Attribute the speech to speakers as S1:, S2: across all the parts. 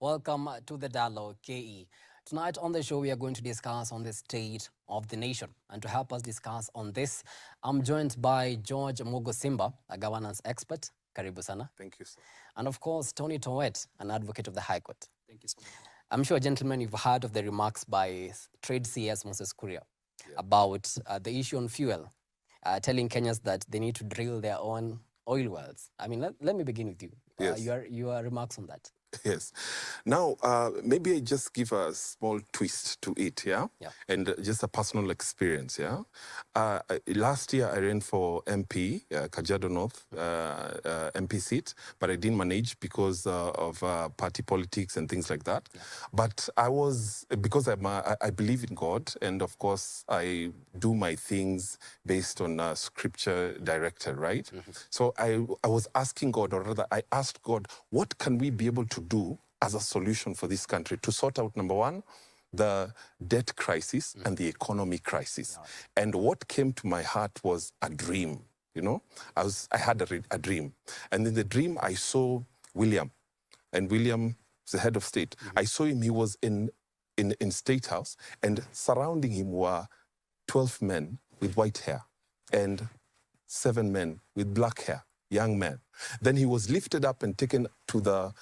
S1: Welcome to the Dialogue KE. Tonight on the show, we are going to discuss on the state of the nation. And to help us discuss on this, I'm joined by George Mugo Simba, a governance expert. Karibu sana.
S2: Thank you, sir.
S1: And of course, Tony Towet, an advocate of the High Court.
S3: Thank you so much.
S1: I'm sure, gentlemen, you've heard of the remarks by Trade CS Moses Kuria about the issue on fuel, telling Kenyans that they need to drill their own oil wells. I mean, let me begin with you.
S2: Yes.
S1: Your remarks on that.
S2: Yes. Now, maybe I just give a small twist to it, yeah?
S1: Yeah.
S2: And just a personal experience, yeah? Last year, I ran for MP, Kajiado North MP seat, but I didn't manage because of party politics and things like that.
S1: Yeah.
S2: But because I believe in God, and of course, I do my things based on scripture directed, right? Mm-hmm. So I was asking God, or rather, I asked God, what can we be able to do as a solution for this country to sort out, number one, the debt crisis and the economic crisis. Yeah. And what came to my heart was a dream, you know? I had a dream. And in the dream, I saw William. And William is the head of state. Mm-hmm. I saw him, he was in State House, and surrounding him were 12 men with white hair and 7 men with black hair, young men. Then he was lifted up and taken to the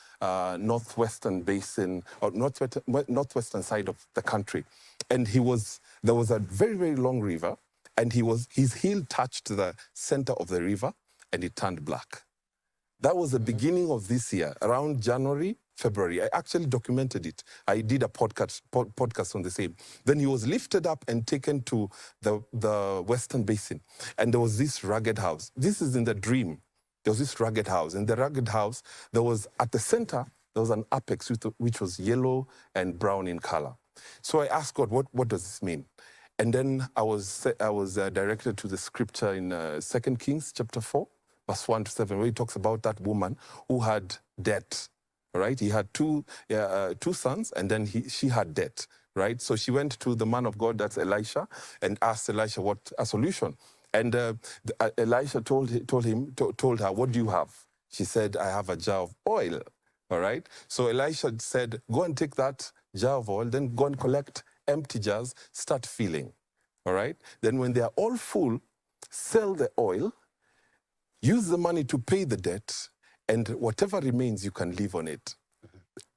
S2: northwestern basin, or northwestern side of the country. And there was a very, very long river, and his heel touched the center of the river, and it turned black. That was the beginning of this year, around January, February. I actually documented it. I did a podcast on the same. Then he was lifted up and taken to the western basin. And there was this rugged house. This is in the dream. There was this rugged house. In the rugged house, there was, at the center, there was an apex which was yellow and brown in color. So I asked God, what does this mean? And then I was directed to the scripture in 2 Kings chapter 4, verse 1 to 7, where he talks about that woman who had debt, right? He had two sons, and then she had debt, right? So she went to the man of God, that's Elisha, and asked Elisha what a solution. And Elisha told her, what do you have? She said, I have a jar of oil, all right? So Elisha said, go and take that jar of oil, then go and collect empty jars, start filling, all right? Then when they are all full, sell the oil, use the money to pay the debt, and whatever remains, you can live on it.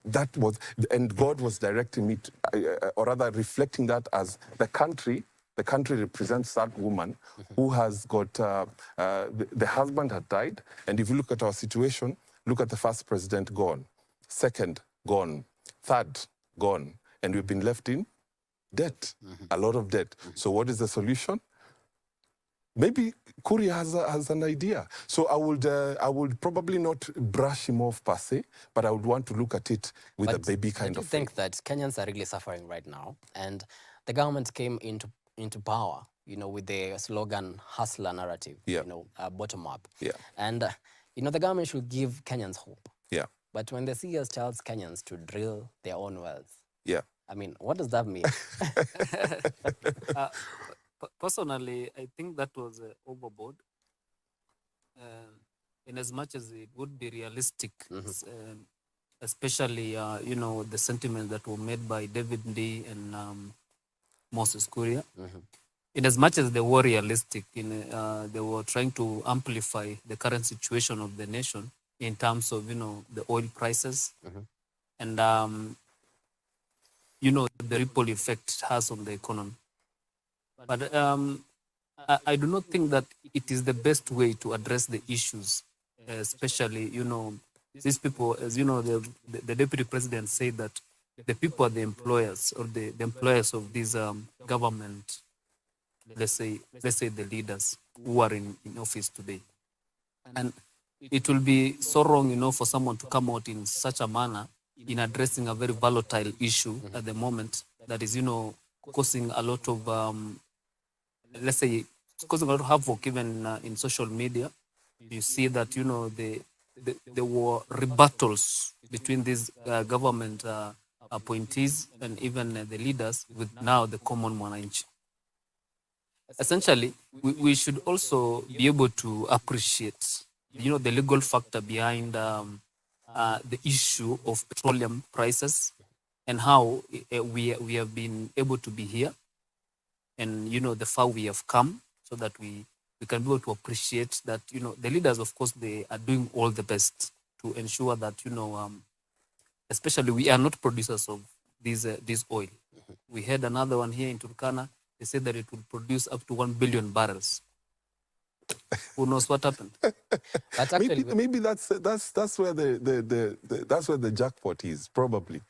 S2: That was, and God was directing me, or rather reflecting that as the country represents that woman who has got, the husband had died. And if you look at our situation, look at the first president, gone. Second, gone. Third, gone. And we've been left in debt, a lot of debt. So what is the solution? Maybe Kuria has an idea. So I would probably not brush him off per se, but I would want to look at it with a baby kind of
S1: thing. I think that Kenyans are really suffering right now. And the government came into power, with the slogan hustler narrative, bottom up.
S2: Yeah.
S1: And, the government should give Kenyans hope.
S2: Yeah.
S1: But when the CS tells Kenyans to drill their own wells,
S2: yeah.
S1: I mean, what does that mean?
S3: Personally, I think that was overboard. In as much as it would be realistic, especially, the sentiments that were made by David Ndii and Moses Kuria. In as much as they were realistic, they were trying to amplify the current situation of the nation in terms of, the oil prices and, the ripple effect it has on the economy. But I do not think that it is the best way to address the issues, especially, these people, as you know, the deputy president said that the people are the employers, or the employers of this government, let's say the leaders who are in office today. And it will be so wrong, for someone to come out in such a manner in addressing a very volatile issue at the moment that is, causing a lot of, let's say, causing a lot of havoc even in social media. You see that, there were rebuttals between these government appointees and even the leaders with now the common mwananchi. Essentially, we should also be able to appreciate, the legal factor behind the issue of petroleum prices and how we have been able to be here, and the far we have come, so that we can be able to appreciate that the leaders, of course, they are doing all the best to ensure that especially we are not producers of this oil. We had another one here in Turkana. They said that it will produce up to 1 billion barrels. Who knows what happened?
S1: That's actually
S2: maybe that's where that's where the jackpot is, probably.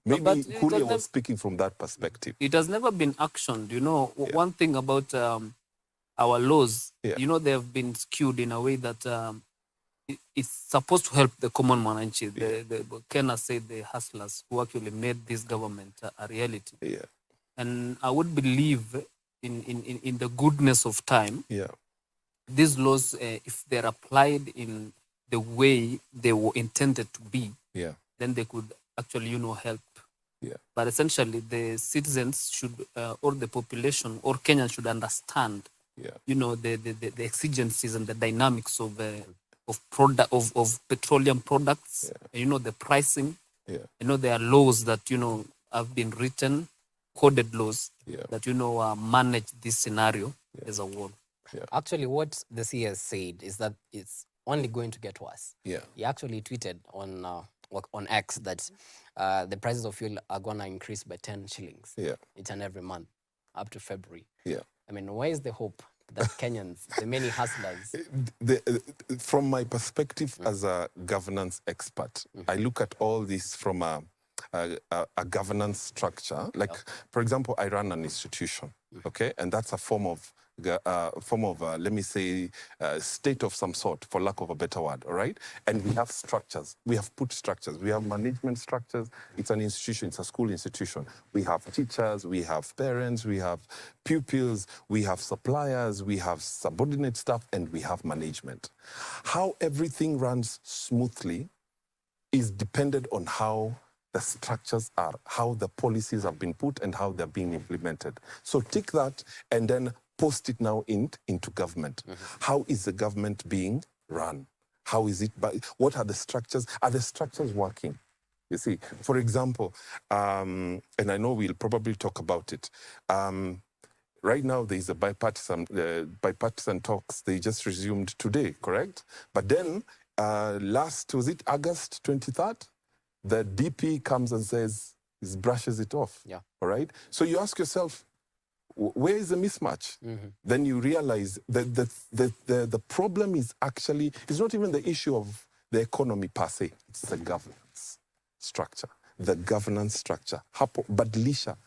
S2: Maybe
S3: but
S2: Kuria was speaking from that perspective.
S3: It has never been actioned. One thing about our laws, they have been skewed in a way that it's supposed to help the common man. The Kenya said the hustlers who actually made this government a reality.
S2: Yeah.
S3: And I would believe in the goodness of time.
S2: Yeah.
S3: These laws, if they're applied in the way they were intended to be, then they could actually, help.
S2: Yeah.
S3: But essentially, the citizens should, or the population, or Kenyans should understand, the exigencies and the dynamics of petroleum products. And, the pricing. There are laws that have been written, coded laws that manage this scenario as a whole.
S1: Yeah. Actually, what the CS said is that it's only going to get worse.
S2: Yeah.
S1: He actually tweeted on X that the prices of fuel are going to increase by 10 shillings each and every month up to February.
S2: Yeah.
S1: I mean, where is the hope that Kenyans, the many hustlers...
S2: From my perspective as a governance expert, I look at all this from a governance structure. Like, for example, I run an institution, okay? And that's a form of let me say, state of some sort, for lack of a better word, all right? And we have structures. We have put structures. We have management structures. It's an institution. It's a school institution. We have teachers. We have parents. We have pupils. We have suppliers. We have subordinate staff. And we have management. How everything runs smoothly is dependent on how the structures are, how the policies have been put, and how they're being implemented. So take that and then post it now into government. How is the government being run? How is it? What are the structures? Are the structures working? You see, for example, and I know we'll probably talk about it. Right now, there is a bipartisan talks. They just resumed today, correct? But then, was it August 23rd? The DP comes and says, brushes it off.
S1: Yeah.
S2: All right? So you ask yourself, where is the mismatch? Then you realize that the problem is actually, it's not even the issue of the economy per se, it's the governance structure. The governance structure. Badilisha.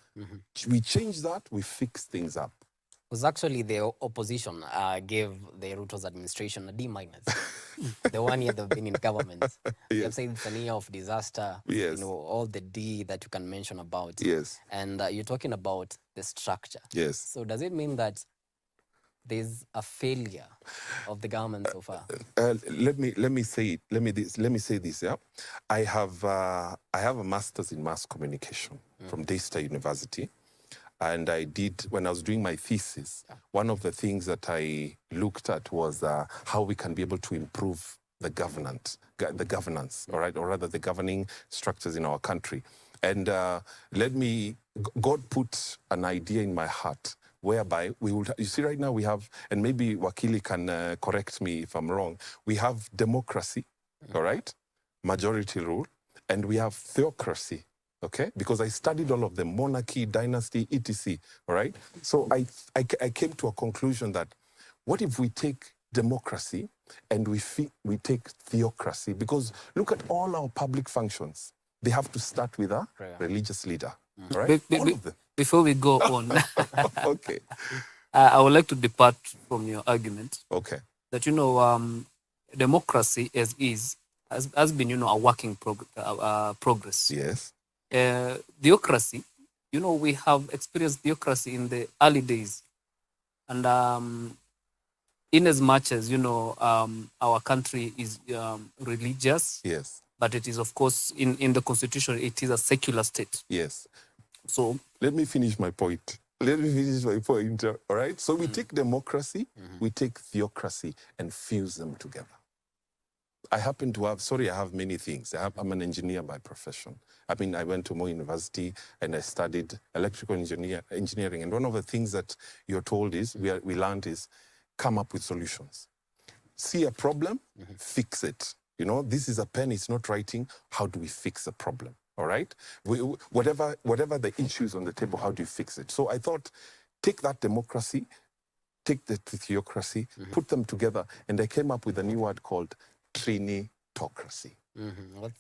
S2: We change that, we fix things up.
S1: It was actually the opposition gave the Ruto's administration a D-. The 1 year they've been in government. They've said it's an year of disaster.
S2: Yes.
S1: All the D that you can mention about.
S2: Yes.
S1: And you're talking about the structure.
S2: Yes.
S1: So does it mean that there's a failure of the government so far?
S2: Let me say it. Let me say this. Yeah, I have a master's in mass communication from Daystar University. And I did, when I was doing my thesis, one of the things that I looked at was how we can be able to improve the governance, all right, or rather the governing structures in our country. And God put an idea in my heart whereby we would, you see right now we have, and maybe Wakili can correct me if I'm wrong, we have democracy, all right, majority rule, and we have theocracy. Okay, because I studied all of them, monarchy, dynasty, etc. All right. So I came to a conclusion that what if we take democracy and we take theocracy? Because look at all our public functions. They have to start with a religious leader. All right. All of them.
S3: Before we go on,
S2: okay,
S3: I would like to depart from your argument.
S2: Okay.
S3: That democracy as is has been a working progress.
S2: Yes.
S3: Theocracy, we have experienced theocracy in the early days. And in as much as, our country is religious.
S2: Yes.
S3: But it is, of course, in the constitution, it is a secular state.
S2: Yes.
S3: So
S2: let me finish my point. All right. So we take democracy, we take theocracy and fuse them together. I happen to have, sorry, I have many things. I'm an engineer by profession. I mean, I went to Moi University and I studied electrical engineering. And one of the things that you're told is, we learned is, come up with solutions. See a problem, fix it. You know, this is a pen, it's not writing. How do we fix the problem? All right? Whatever the issues on the table, how do you fix it? So I thought, take that democracy, take the theocracy, put them together, and I came up with a new word called Trinitocracy.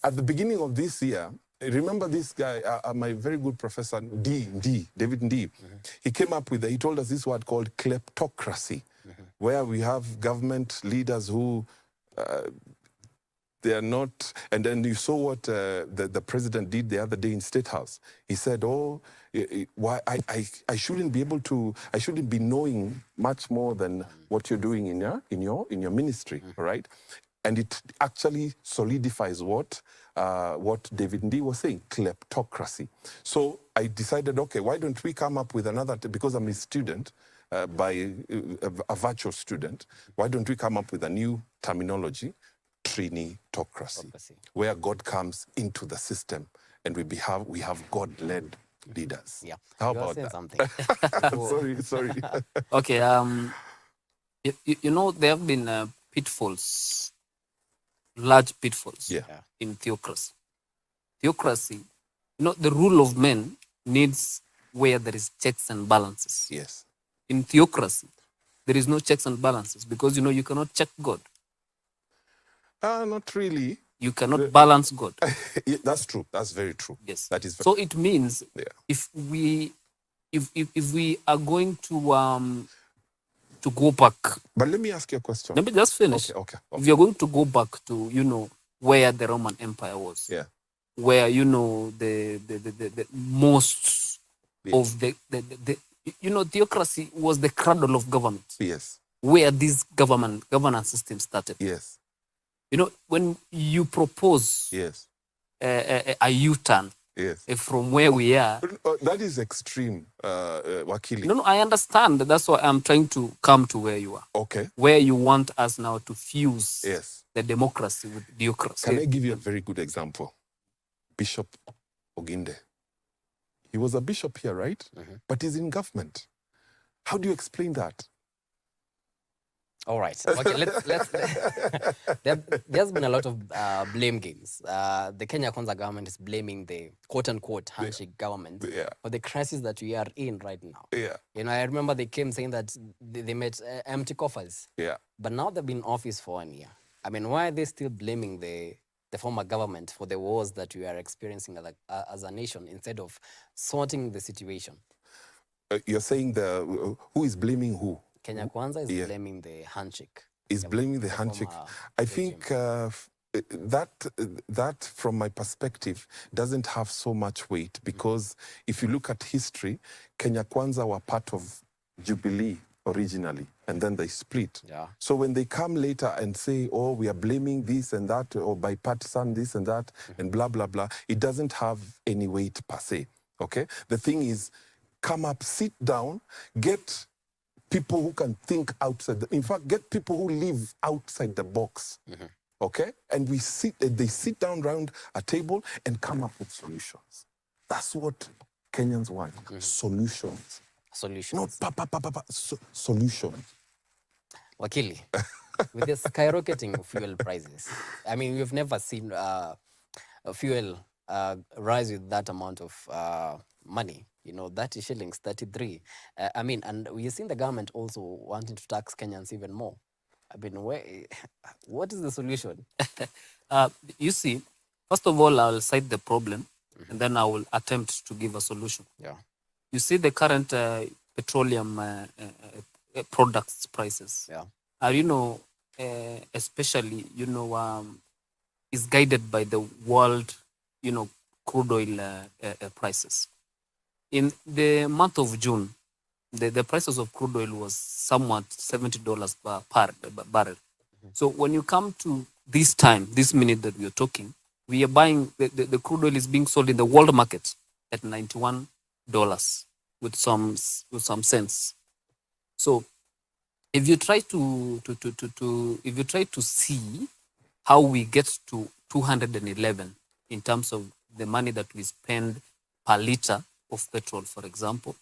S2: At the beginning of this year, remember this guy, my very good professor, David Ndii, he came up with, he told us this word called kleptocracy, where we have government leaders who they are not, and then you saw what the president did the other day in State House. He said, why I shouldn't be able to, I shouldn't be knowing much more than what you're doing in your ministry, right? And it actually solidifies what David Ndii was saying, kleptocracy. So I decided, okay, why don't we come up with another, because I'm a student, by a virtual student, why don't we come up with a new terminology, Trinitocracy, where God comes into the system and we have God-led leaders.
S1: Yeah.
S2: How
S1: You were
S2: about
S1: saying
S2: that?
S1: something.
S2: Sorry.
S3: Okay. You know, there have been pitfalls, large pitfalls in theocracy. Theocracy, you know, the rule of men needs where there is checks and balances.
S2: Yes.
S3: In theocracy, there is no checks and balances because, you know, you cannot check God.
S2: Not really.
S3: You cannot balance God.
S2: Yeah, that's true. That's very true.
S3: Yes.
S2: That is.
S3: So it means if we are going to go back.
S2: But let me ask you a question.
S3: Let me just finish.
S2: Okay.
S3: If you're going to go back to, you know, where the Roman Empire was, where, you know, the most of the you know, theocracy was the cradle of government.
S2: Yes.
S3: Where this governance system started.
S2: Yes.
S3: You know, when you propose a U-turn from where we are.
S2: That is extreme, Wakili.
S3: No, I understand. That's why I'm trying to come to where you are.
S2: Okay.
S3: Where you want us now to fuse the democracy with theocracy.
S2: Can I give you a very good example? Bishop Oginde. He was a bishop here, right? But he's in government. How do you explain that?
S1: All right. Okay, let's there's been a lot of blame games. The Kenya Kwanza government is blaming the quote-unquote handshake government for the crisis that we are in right now. You know, I remember they came saying that they met empty coffers. But now they've been in office for 1 year. I mean, why are they still blaming the former government for the wars that we are experiencing as a nation instead of sorting the situation?
S2: You're saying who is blaming who?
S1: Kenya Kwanza is blaming the handshake.
S2: Is blaming the handshake. I think that, from my perspective, doesn't have so much weight because if you look at history, Kenya Kwanza were part of Jubilee originally, and then they split. So when they come later and say, oh, we are blaming this and that, or bipartisan this and that, and blah, blah, blah, it doesn't have any weight per se, okay? The thing is, come up, sit down, get people who can think outside. In fact, get people who live outside the box, okay? And they sit down around a table and come up with solutions. That's what Kenyans want, solutions.
S1: Solutions.
S2: Not solutions.
S1: Wakili, with the skyrocketing fuel prices, I mean, we've never seen fuel rise with that amount of money. You know, 30 shillings, 33. I mean, and we've seen the government also wanting to tax Kenyans even more. I mean, what is the solution?
S3: You see, first of all, I'll cite the problem, and then I will attempt to give a solution. You see, the current petroleum products prices are, you know, especially, you know, is guided by the world, you know, crude oil prices. In the month of June, the prices of crude oil was somewhat $70 per barrel. So when you come to this time, this minute that we are talking, we are buying, the crude oil is being sold in the world market at $91 with some cents. So if you try to see how we get to 211 in terms of the money that we spend per liter of petrol, for example.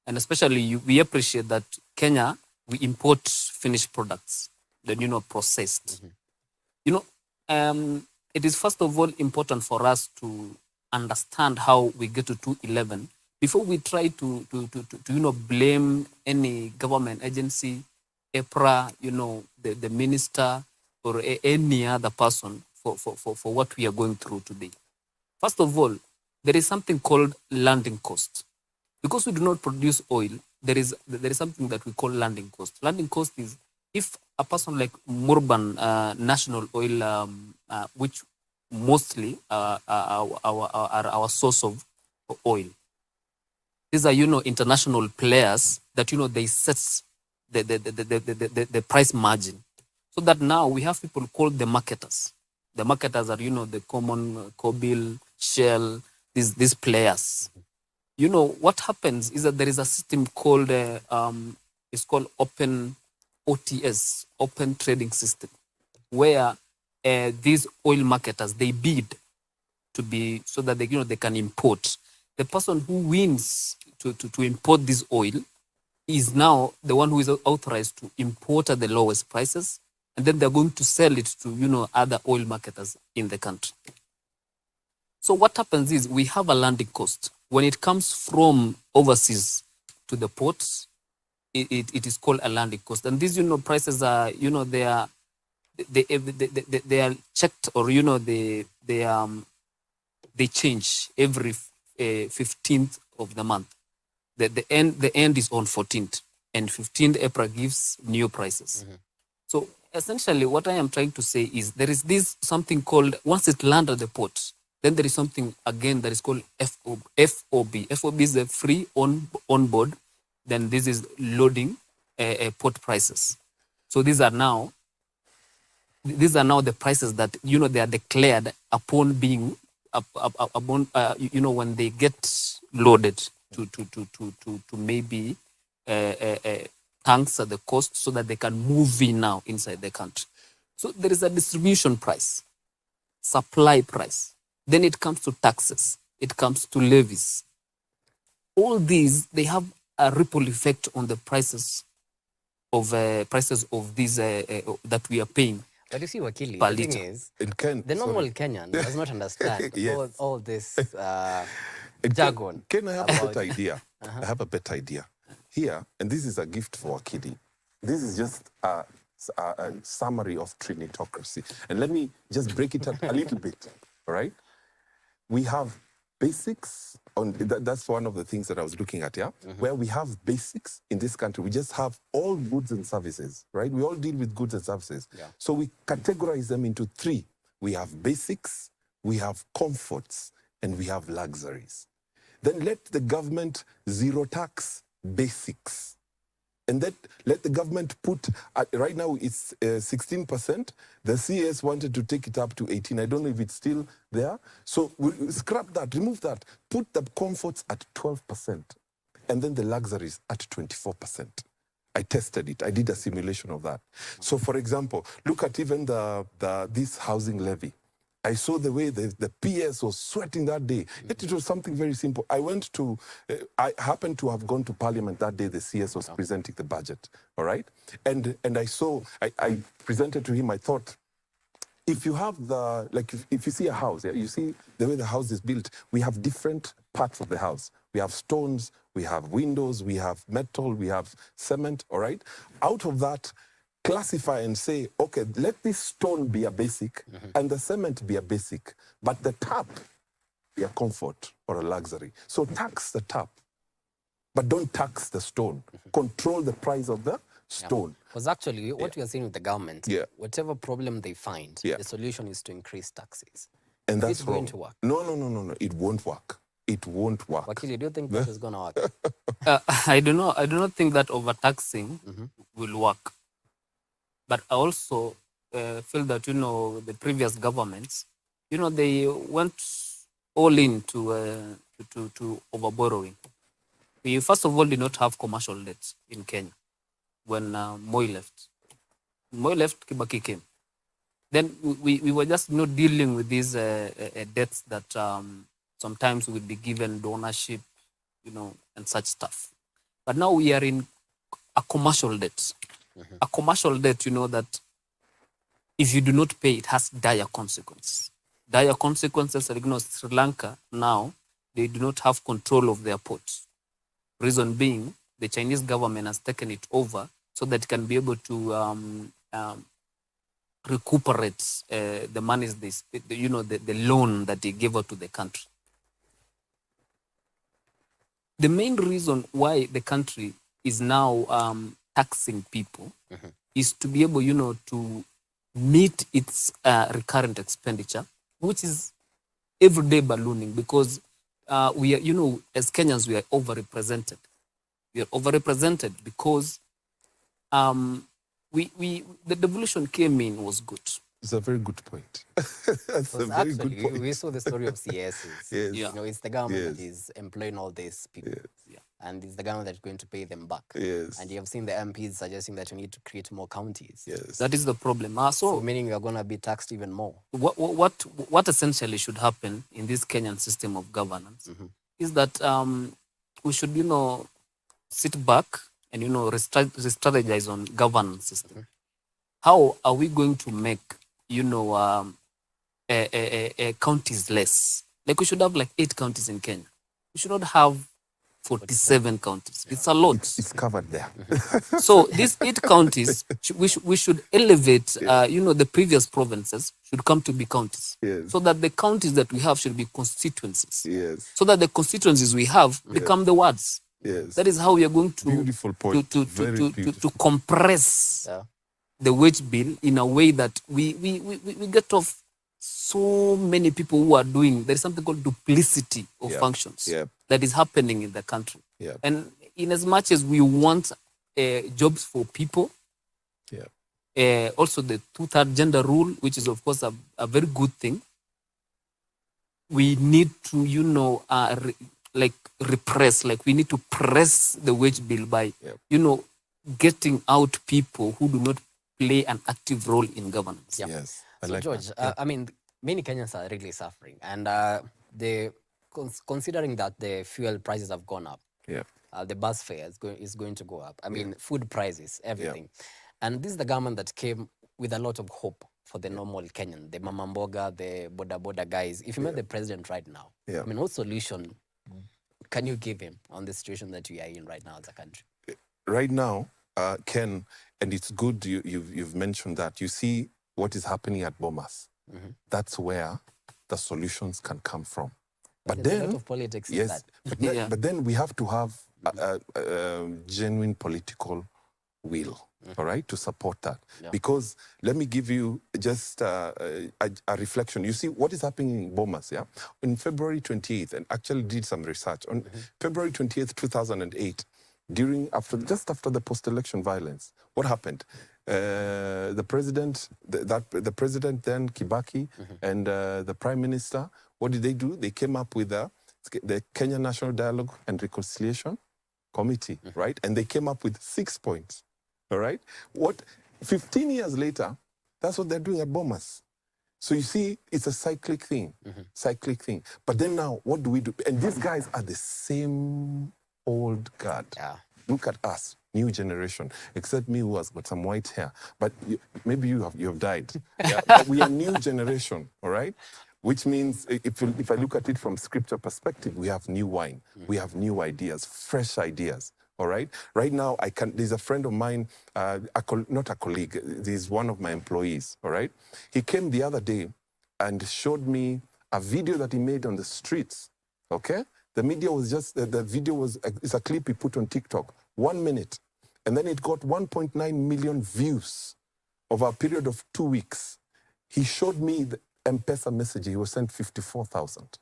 S3: And especially we appreciate that Kenya, we import finished products, then, processed. It is first of all important for us to understand how we get to 211 before we try to blame any government agency, EPRA, the minister, or any other person for what we are going through today. First of all, there is something called landing cost. Because we do not produce oil, there is something that we call landing cost. Landing cost is if a person like Murban National Oil, which mostly are our source of oil. These are, international players that, they set the price margin. So that now we have people called the marketers. The marketers are, the common Kobil, Shell, these players. What happens is that there is a system called, it's called open OTS, open trading system, where these oil marketers, they bid to be, so that they can import. The person who wins to import this oil is now the one who is authorized to import at the lowest prices, and then they're going to sell it to, other oil marketers in the country. So what happens is we have a landing cost. When it comes from overseas to the ports, it is called a landing cost. And these, prices are, they are checked, or, they change every 15th of the month. The end is on 14th, and 15th April gives new prices. So essentially what I am trying to say is there is something called, once it lands at the port, then there is something again that is called FOB. FOB is the free on board. Then this is loading port prices. So these are now the prices that, they are declared upon being, when they get loaded to maybe tanks at the coast, so that they can move in now inside the country. So there is a distribution price, supply price. Then it comes to taxes. It comes to levies. All these, they have a ripple effect on the prices of these that we are paying.
S1: But you see, Wakili,
S3: per
S1: the thing
S3: liter.
S1: is,
S2: And
S1: the normal Kenyan does not understand
S2: Yes.
S1: all this
S2: And
S1: jargon.
S2: Can I have a
S1: about-
S2: better idea? I have a better idea. Here, and this is a gift for Wakili. This is just a summary of Trinitocracy. And let me just break it up a little bit, all right? We have basics, that's one of the things that I was looking at, yeah? Where we have basics in this country. We just have all goods and services, right? We all deal with goods and services.
S1: Yeah.
S2: So we categorize them into three. We have basics, we have comforts, and we have luxuries. Then let the government zero tax basics. And let the government put, right now it's 16%. The CS wanted to take it up to 18. I don't know if it's still there. So we scrap that, remove that. Put the comforts at 12%. And then the luxuries at 24%. I tested it. I did a simulation of that. So for example, look at even this housing levy. I saw the way the PS was sweating that day. Yet it was something very simple. I happened to have gone to Parliament that day. The CS was presenting the budget, all right? And I presented to him, I thought, if you have if you see a house, you see the way the house is built, we have different parts of the house. We have stones, we have windows, we have metal, we have cement, all right? Out of that, classify and say, okay, let this stone be a basic and the cement be a basic, but the tap be a comfort or a luxury. So tax the tap, but don't tax the stone. Control the price of the stone.
S1: Because actually, what we are seeing with the government,
S2: Yeah.
S1: whatever problem they find,
S2: Yeah.
S1: the solution is to increase taxes.
S2: And
S1: Is
S2: that's
S1: it going
S2: wrong.
S1: to work?
S2: No. It won't work. It won't work.
S1: Wakili, do you think that is going to work?
S3: I do not think that overtaxing will work. But I also feel that, the previous governments, they went all in to overborrowing. We, first of all, did not have commercial debt in Kenya when Moi left. Moi left, Kibaki came. then we were just dealing with these debts that sometimes would be given ownership, and such stuff. But now we are in a commercial debt. A commercial debt, that if you do not pay, it has dire consequences. Dire consequences, like Sri Lanka now, they do not have control of their ports. Reason being, the Chinese government has taken it over so that it can be able to recuperate the monies they the loan that they gave out to the country. The main reason why the country is now taxing people is to be able, to meet its recurrent expenditure, which is everyday ballooning, because we are, as Kenyans, we are overrepresented. We are overrepresented because the devolution came in was good.
S2: It's a very good point. That's a very good point.
S1: We saw the story of CSs.
S2: Yes.
S1: Yeah. It's the government
S2: Yes.
S1: that is employing all these people.
S2: Yes.
S3: Yeah.
S1: And it's the government that's going to pay them back.
S2: Yes.
S1: And you have seen the MPs suggesting that we need to create more counties.
S2: Yes.
S3: That is the problem.
S1: So meaning we are going to be taxed even more.
S3: What essentially should happen in this Kenyan system of governance is that we should, sit back and, re-strategize on governance system. How are we going to make, counties less? Like we should have like 8 counties in Kenya. We should not have 47 counties. It's a lot.
S2: It's covered there.
S3: So these 8 counties, we should elevate, the previous provinces should come to be counties.
S2: Yes.
S3: So that the counties that we have should be constituencies.
S2: Yes.
S3: So that the constituencies we have become the wards.
S2: Yes.
S3: That is how we are going to
S2: Beautiful point. Very beautiful.
S3: to compress the wage bill in a way that we get off so many people who are doing. There is something called duplicity of functions that is happening in the country. And in as much as we want jobs for people, also the 2/3 gender rule, which is of course a very good thing, we need to, repress, we need to press the wage bill by, getting out people who do not play an active role in governance.
S2: Yes.
S1: So
S2: like
S1: George, I mean, many Kenyans are really suffering, and considering that the fuel prices have gone up, the bus fare is going to go up. I mean, food prices, everything. And this is the government that came with a lot of hope for the normal Kenyan, the Mama Mboga, the boda guys. If you met the president right now, I mean, what solution can you give him on the situation that we are in right now as a country?
S2: Right now, Ken, and it's good you've mentioned that. You see what is happening at Bomas. That's where the solutions can come from. But
S1: There's
S2: then,
S1: a lot of politics in
S2: yes,
S1: that.
S2: but then we have to have a genuine political will, all right, to support that. Because let me give you just a reflection. You see what is happening in Bomas, On February 28th, and actually did some research, on February 28th, 2008, just after the post-election violence, what happened? The president, the president then, Kibaki, and the prime minister, what did they do? They came up with the Kenya National Dialogue and Reconciliation Committee, right? And they came up with 6 points, all right? 15 years later, that's what they're doing at Bomas. So you see, it's a cyclic thing, But then now, what do we do? And these guys are the same old guard. Look at us, new generation, except me who has got some white hair. But maybe you have died. But we are new generation, all right? Which means if I look at it from scripture perspective, we have new wine. We have new ideas, fresh ideas, all right? Right now, there's a friend of mine, not a colleague, he's one of my employees, all right? He came the other day and showed me a video that he made on the streets, okay? The video was it's a clip he put on TikTok, 1 minute. And then it got 1.9 million views over a period of 2 weeks. He showed me the M-Pesa message. He was sent 54,000.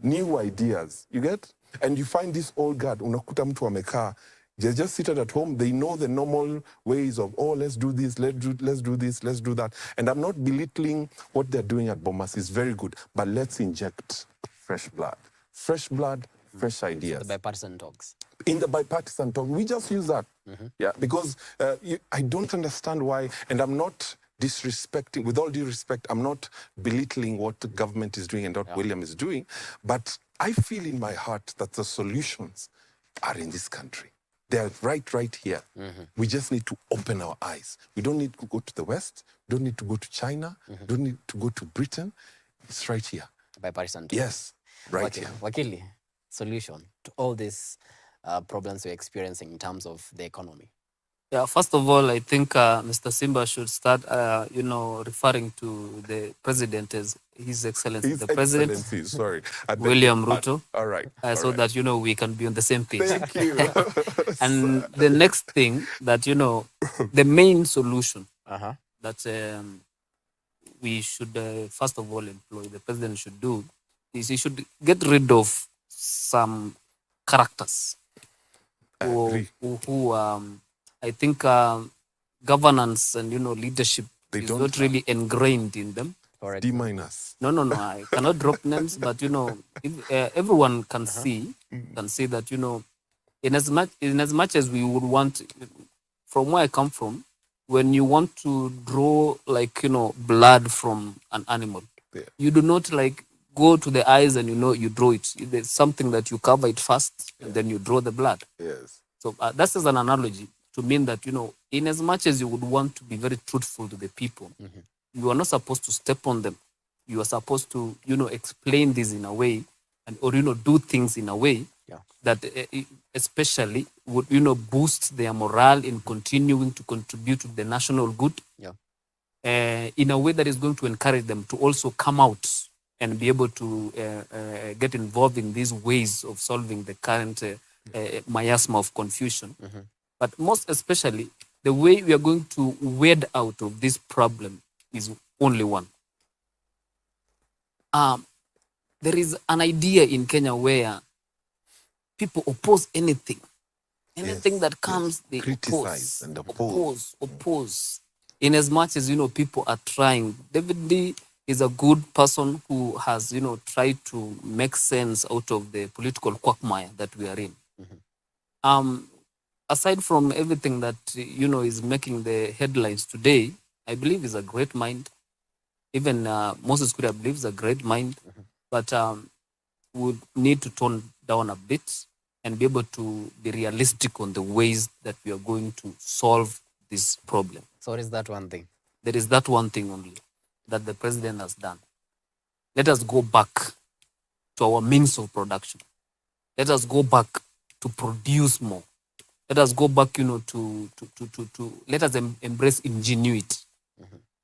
S2: New ideas, you get? And you find this old guard, unakuta mtu wamekaa, they're just seated at home. They know the normal ways of, let's do this, let's do this, let's do that. And I'm not belittling what they're doing at Bomas. It's very good. But let's inject fresh blood. Fresh blood, fresh ideas.
S1: The bipartisan talks.
S2: In the bipartisan talk, we just use that. Because I don't understand why, and I'm not disrespecting, with all due respect, I'm not belittling what the government is doing and what William is doing, but I feel in my heart that the solutions are in this country. They're right here. We just need to open our eyes. We don't need to go to the West. We don't need to go to China. We don't need to go to Britain. It's right here.
S1: Bipartisan.
S2: Yes, right here.
S1: Wakili, solution to all these problems we're experiencing in terms of the economy.
S3: Yeah, first of all, I think Mr. Simba should start, referring to the president as His Excellency, the President,
S2: sorry.
S3: William Ruto.
S2: All right.
S3: So that, we can be on the same page.
S2: Thank you.
S3: And the next thing that, the main solution that we should, first of all, employ, the president should do, is he should get rid of some characters who I think governance and leadership is not really ingrained in them.
S2: D minus.
S3: No, I cannot drop names, but everyone can see that in as much as we would want, from where I come from, when you want to draw blood from an animal, you do not go to the eyes and you draw it. There's something that you cover it first and then you draw the blood.
S2: Yes.
S3: So that's as an analogy to mean that, in as much as you would want to be very truthful to the people, you are not supposed to step on them. You are supposed to, explain this in a way or do things in a way that especially would, boost their morale in continuing to contribute to the national good in a way that is going to encourage them to also come out and be able to get involved in these ways of solving the current miasma of confusion. But most especially, the way we are going to wade out of this problem is only one. There is an idea in Kenya where people oppose anything that comes, they
S2: criticize and
S3: oppose. In as much as, people are trying. David D is a good person who has, tried to make sense out of the political quagmire that we are in. Aside from everything that, is making the headlines today, I believe he's a great mind. Even Moses Kuria believes is a great mind. But we need to tone down a bit and be able to be realistic on the ways that we are going to solve this problem.
S1: So what is that one thing?
S3: There is that one thing only that the president has done. Let us go back to our means of production. Let us go back to produce more. Let us go back, to let us embrace ingenuity.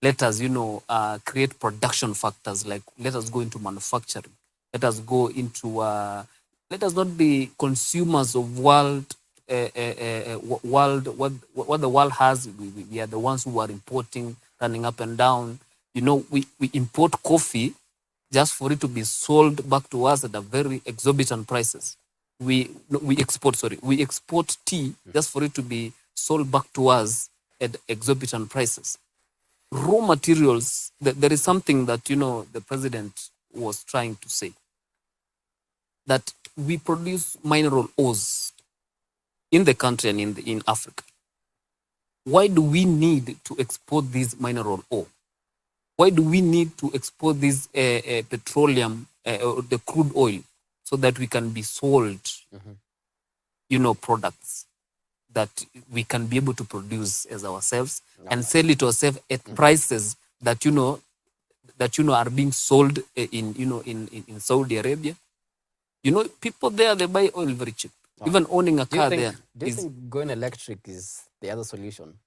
S3: Let us, create production factors, like let us go into manufacturing. Let us go into, let us not be consumers of what the world has. We are the ones who are importing, running up and down. We import coffee just for it to be sold back to us at a very exorbitant prices. We export tea just for it to be sold back to us at exorbitant prices. Raw materials, there is something that, the president was trying to say, that we produce mineral ores in the country and in Africa. Why do we need to export this mineral ore? Why do we need to export this petroleum, or the crude oil, so that we can be sold, products that we can be able to produce as ourselves and sell it ourselves at prices that, are being sold in Saudi Arabia. People there, they buy oil very cheap. Even owning a car there.
S1: Do you think going electric is the other solution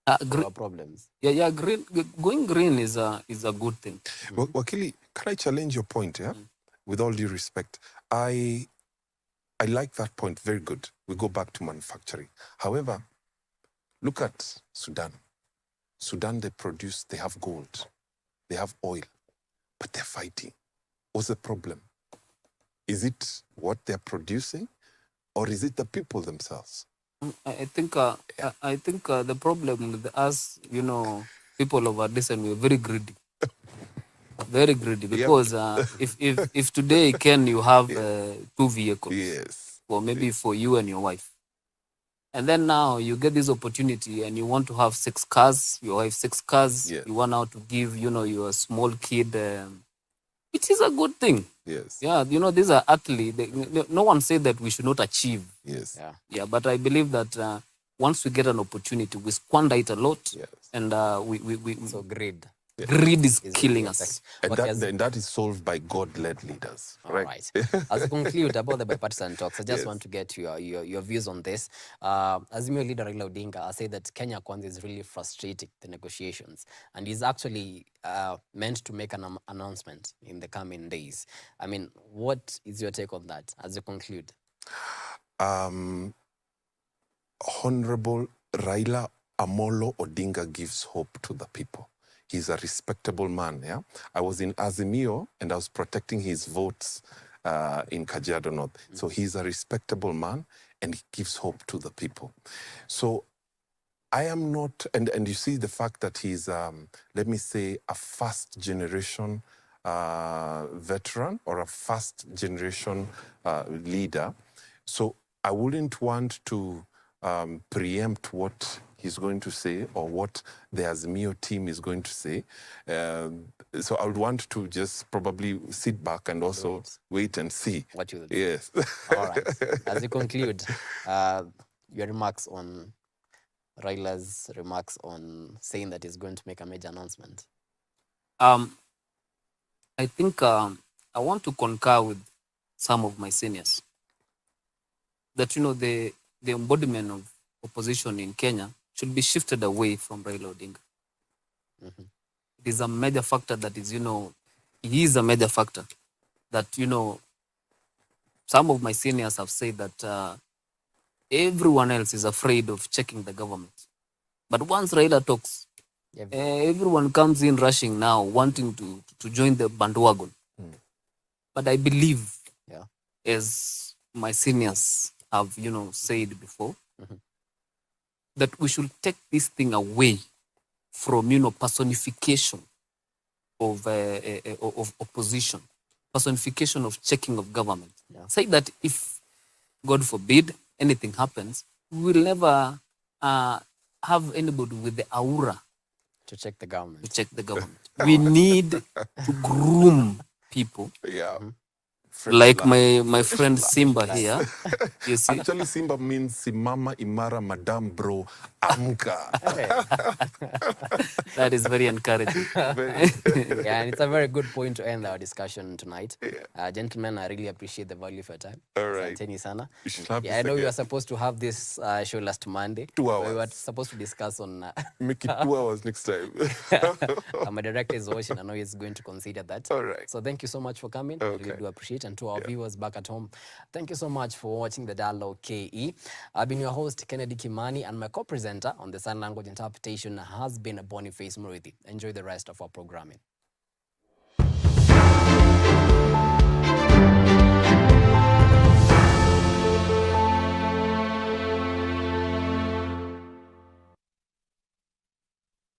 S1: to our problems?
S3: Yeah, going green is a good thing.
S2: Well, Wakili, can I challenge your point, yeah? With all due respect, I like that point. Very good. We go back to manufacturing. However, look at Sudan. Sudan, they have gold, they have oil, but they're fighting. What's the problem? Is it what they're producing, or is it the people themselves?
S3: I think the problem with us, people of our descent, we're very greedy. Very greedy, because if today, Ken, you have 2 vehicles,
S2: yes,
S3: or maybe for you and your wife, And then now you get this opportunity and you want to have 6 cars, you have 6 cars,
S2: Yes.
S3: you want now to give, your small kid, it is a good thing.
S2: Yes.
S3: Yeah, these are athletes. No one said that we should not achieve.
S2: Yes.
S1: Yeah.
S3: Yeah, but I believe that once we get an opportunity, we squander it a lot.
S2: Yes.
S3: And we
S1: So greed
S3: greed is
S1: is
S3: killing
S1: the
S3: us.
S1: effect.
S2: And
S1: Okay,
S2: that, and that is solved by God-led leaders.
S1: all
S2: Right.
S1: right. As we conclude about the bipartisan talks, I just
S2: Yes.
S1: want to get your views on this. Azimio leader Raila Odinga said that Kenya Kwanza is really frustrating the negotiations, and he's actually meant to make an announcement in the coming days. I mean, what is your take on that as you conclude?
S2: Honorable Raila Amolo Odinga gives hope to the people. He's a respectable man, yeah? I was in Azimio and I was protecting his votes in Kajiado North. So he's a respectable man and he gives hope to the people. So I am not, and you see the fact that he's, let me say, a first generation veteran or a first generation leader. So I wouldn't want to preempt what he's going to say or what the Azimio team is going to say. So I would want to just probably sit back and also wait and see.
S1: What you will do.
S2: Yes.
S1: All right. As you conclude, your remarks on Raila's remarks on saying that he's going to make a major announcement.
S3: I think I want to concur with some of my seniors that the embodiment of opposition in Kenya should be shifted away from Raila Odinga.
S1: Mhm.
S3: It is a major factor that is, he is a major factor that, some of my seniors have said that everyone else is afraid of checking the government. But once Raila talks, everyone comes in rushing now, wanting to join the bandwagon. But I believe, as my seniors have, said before, that we should take this thing away from, personification of opposition, personification of checking of government. Say that if, God forbid, anything happens, we will never have anybody with the aura
S1: to check the government.
S3: to check the government. We need to groom people.
S2: Yeah.
S3: Like
S2: blood.
S3: my friend Simba here. You see?
S2: Actually, Simba means Simama Imara Madam Bro Amka.
S3: That is very encouraging.
S1: Yeah, and it's a very good point to end our discussion tonight. Gentlemen, I really appreciate the value of your time.
S2: All right.
S1: Asanteni sana.
S2: You should have
S1: Yeah, I
S2: this
S1: know we
S2: again.
S1: were supposed to have this show last Monday.
S2: 2
S1: We were
S2: hours.
S1: supposed to discuss on...
S2: Make it 2 hours next time.
S1: my director is watching. I know he's going to consider that.
S2: All right.
S1: So thank you so much for coming. I really
S2: Okay.
S1: do appreciate it. And to our viewers back at home, thank you so much for watching The Dialogue KE. I've been your host, Kennedy Kimani, and my co-presenter on the sign language interpretation has been Boniface Murithi. Enjoy the rest of our programming.